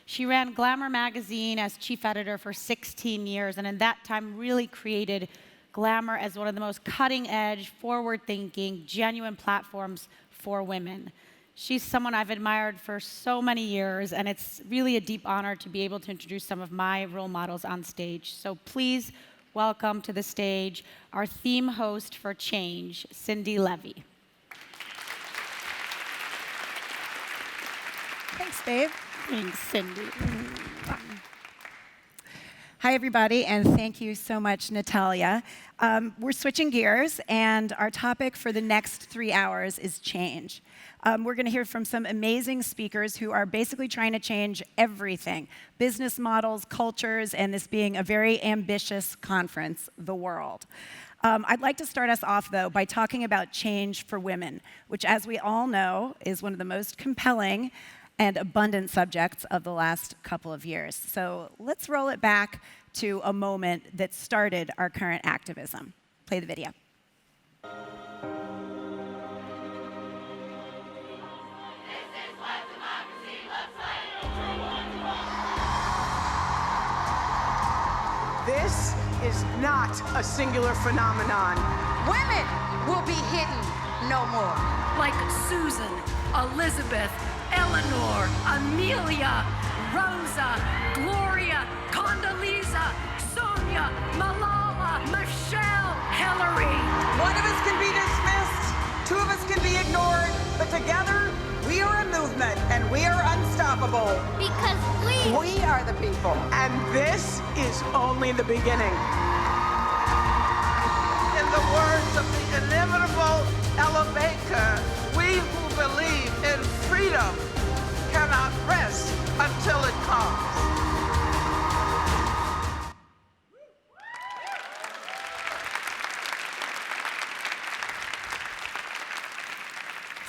She ran Glamour magazine as chief editor for 16 years, and in that time really created Glamour as one of the most cutting-edge, forward-thinking, genuine platforms for women. She's someone I've admired for so many years, and it's really a deep honor to be able to introduce some of my role models on stage. So please welcome to the stage our theme host for Change, Cindi Leive. Thanks, babe. Thanks, Cindi. Hi, everybody, and thank you so much, Natalia. We're switching gears, and our topic for the next 3 hours is change. We're going to hear from some amazing speakers who are basically trying to change everything, business models, cultures, and this being a very ambitious conference, the world. I'd like to start us off, though, by talking about change for women, which, as we all know, is one of the most compelling and abundant subjects of the last couple of years. So let's roll it back to a moment that started our current activism. Play the video. This is not a singular phenomenon. Women will be hidden no more. Like Susan, Elizabeth, Eleanor, Amelia, Rosa, Gloria, Condoleezza, Sonia, Malala, Michelle, Hillary. One of us can be dismissed, two of us can be ignored, but together we are a movement and we are unstoppable. Because we are the people. And this is only the beginning. In the words of the inimitable Ella Baker, we who believe in freedom cannot rest until it comes.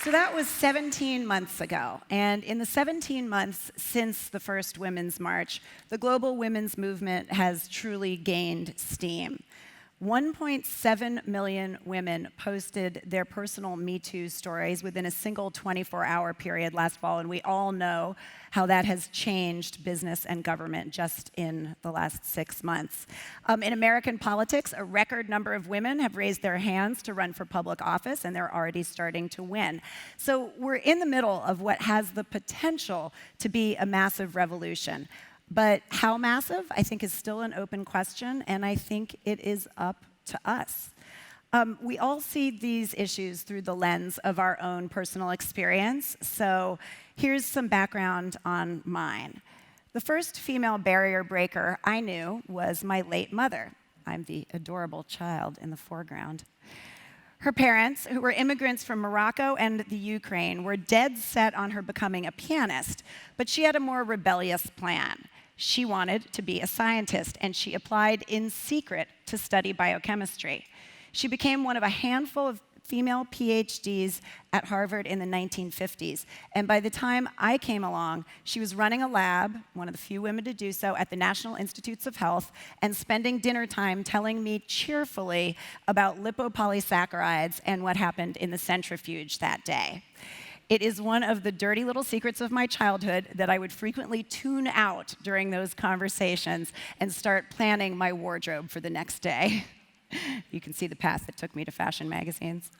So that was 17 months ago. And in the 17 months since the first Women's March, the global women's movement has truly gained steam. 1.7 million women posted their personal Me Too stories within a single 24-hour period last fall, and we all know how that has changed business and government just in the last 6 months. In American politics, a record number of women have raised their hands to run for public office, and they're already starting to win. So we're in the middle of what has the potential to be a massive revolution. But how massive, I think, is still an open question, and I think it is up to us. We all see these issues through the lens of our own personal experience, so here's some background on mine. The first female barrier breaker I knew was my late mother. I'm the adorable child in the foreground. Her parents, who were immigrants from Morocco and the Ukraine, were dead set on her becoming a pianist, but she had a more rebellious plan. She wanted to be a scientist, and she applied in secret to study biochemistry. She became one of a handful of female PhDs at Harvard in the 1950s. And by the time I came along, she was running a lab, one of the few women to do so, at the National Institutes of Health, and spending dinner time telling me cheerfully about lipopolysaccharides and what happened in the centrifuge that day. It is one of the dirty little secrets of my childhood that I would frequently tune out during those conversations and start planning my wardrobe for the next day. You can see the path that took me to fashion magazines.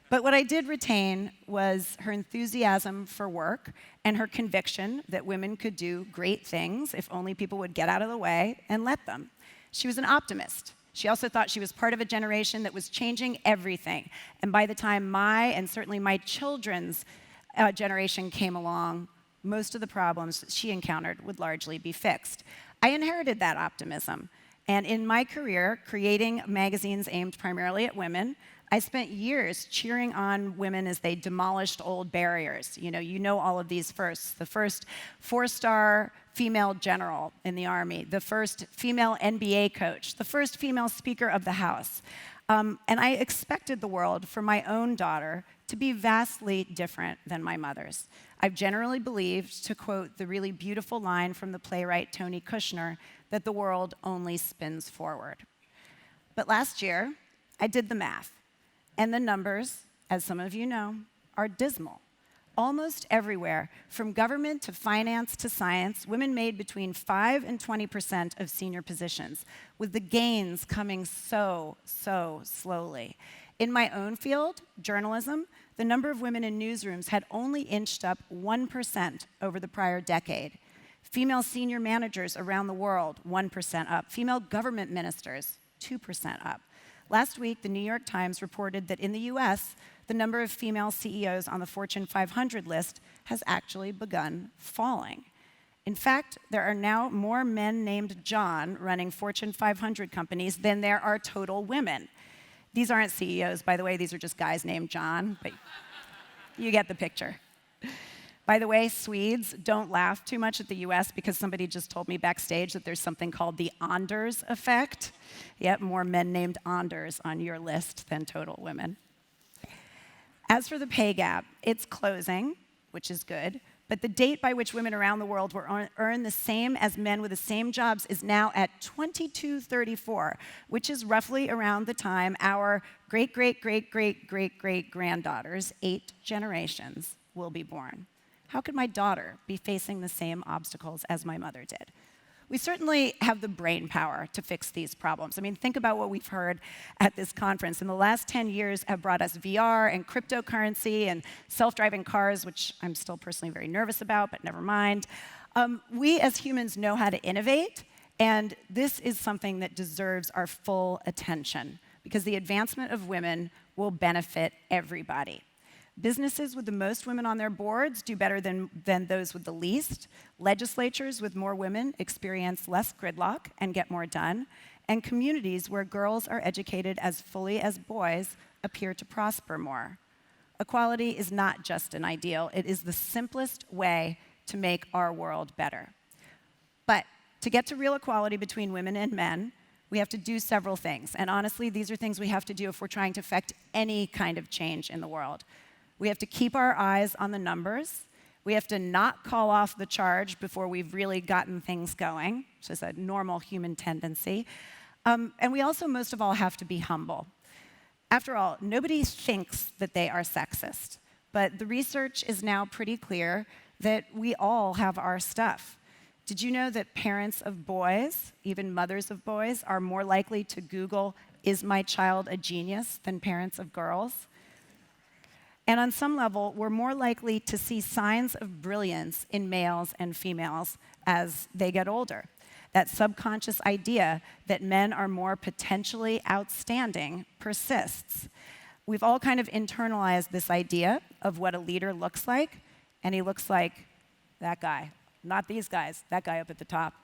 But what I did retain was her enthusiasm for work and her conviction that women could do great things if only people would get out of the way and let them. She was an optimist. She also thought she was part of a generation that was changing everything. And by the time my, and certainly my children's generation came along, most of the problems that she encountered would largely be fixed. I inherited that optimism. And in my career, creating magazines aimed primarily at women, I spent years cheering on women as they demolished old barriers. You know all of these firsts. The first 4-star female general in the Army, the first female NBA coach, the first female Speaker of the House. And I expected the world for my own daughter to be vastly different than my mother's. I've generally believed, to quote the really beautiful line from the playwright Tony Kushner, that the world only spins forward. But last year, I did the math. And the numbers, as some of you know, are dismal. Almost everywhere, from government to finance to science, women made between 5 and 20% of senior positions, with the gains coming so slowly. In my own field, journalism, the number of women in newsrooms had only inched up 1% over the prior decade. Female senior managers around the world, 1% up. Female government ministers, 2% up. Last week, the New York Times reported that in the US, the number of female CEOs on the Fortune 500 list has actually begun falling. In fact, there are now more men named John running Fortune 500 companies than there are total women. These aren't CEOs, by the way, these are just guys named John, but you get the picture. By the way, Swedes don't laugh too much at the US because somebody just told me backstage that there's something called the Anders effect. Yep, more men named Anders on your list than total women. As for the pay gap, it's closing, which is good, but the date by which women around the world will earn the same as men with the same jobs is now at 2234, which is roughly around the time our great-great-great-great-great-great-granddaughters, 8 generations, will be born. How could my daughter be facing the same obstacles as my mother did? We certainly have the brain power to fix these problems. I mean, think about what we've heard at this conference. In the last 10 years have brought us VR and cryptocurrency and self-driving cars, which I'm still personally very nervous about, but never mind. We as humans know how to innovate, and this is something that deserves our full attention because the advancement of women will benefit everybody. Businesses with the most women on their boards do better than those with the least. Legislatures with more women experience less gridlock and get more done. And communities where girls are educated as fully as boys appear to prosper more. Equality is not just an ideal, it is the simplest way to make our world better. But to get to real equality between women and men, we have to do several things. And honestly, these are things we have to do if we're trying to affect any kind of change in the world. We have to keep our eyes on the numbers. We have to not call off the charge before we've really gotten things going, which is a normal human tendency. And we also, most of all, have to be humble. After all, nobody thinks that they are sexist, but the research is now pretty clear that we all have our stuff. Did you know that parents of boys, even mothers of boys, are more likely to Google, "Is my child a genius?" than parents of girls? And on some level, we're more likely to see signs of brilliance in males and females as they get older. That subconscious idea that men are more potentially outstanding persists. We've all kind of internalized this idea of what a leader looks like, and he looks like that guy. Not these guys, that guy up at the top.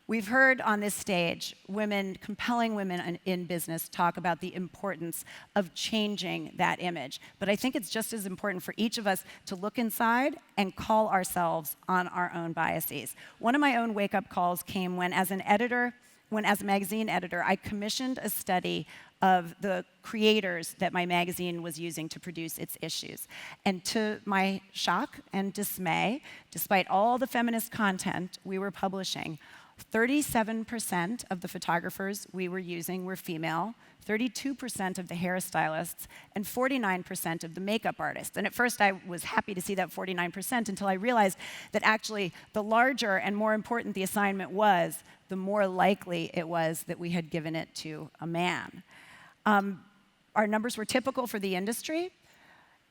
We've heard on this stage compelling women in business talk about the importance of changing that image. But I think it's just as important for each of us to look inside and call ourselves on our own biases. One of my own wake-up calls came when, as a magazine editor, I commissioned a study of the creators that my magazine was using to produce its issues. And to my shock and dismay, despite all the feminist content we were publishing, 37% of the photographers we were using were female, 32% of the hairstylists, and 49% of the makeup artists. And at first I was happy to see that 49% until I realized that actually the larger and more important the assignment was, the more likely it was that we had given it to a man. Our numbers were typical for the industry,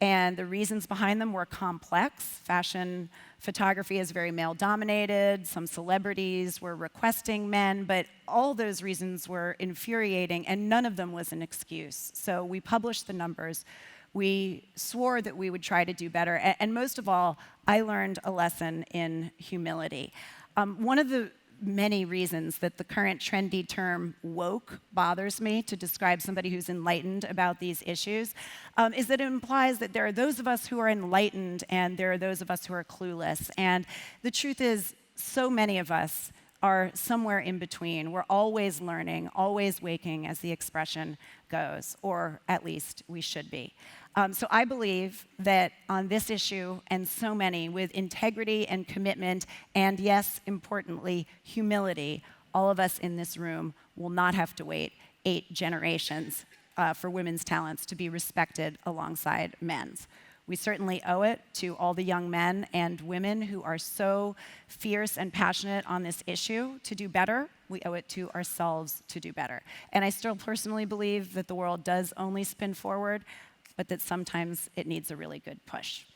and the reasons behind them were complex. Fashion photography is very male-dominated. Some celebrities were requesting men, but all those reasons were infuriating, and none of them was an excuse. So we published the numbers. We swore that we would try to do better, and most of all, I learned a lesson in humility. One of the many reasons that the current trendy term woke bothers me to describe somebody who's enlightened about these issues is that it implies that there are those of us who are enlightened and there are those of us who are clueless. And the truth is, so many of us are somewhere in between. We're always learning, always waking, as the expression goes, or at least we should be. So I believe that on this issue and so many, with integrity and commitment, and yes, importantly, humility, all of us in this room will not have to wait 8 generations for women's talents to be respected alongside men's. We certainly owe it to all the young men and women who are so fierce and passionate on this issue to do better. We owe it to ourselves to do better. And I still personally believe that the world does only spin forward, but that sometimes it needs a really good push.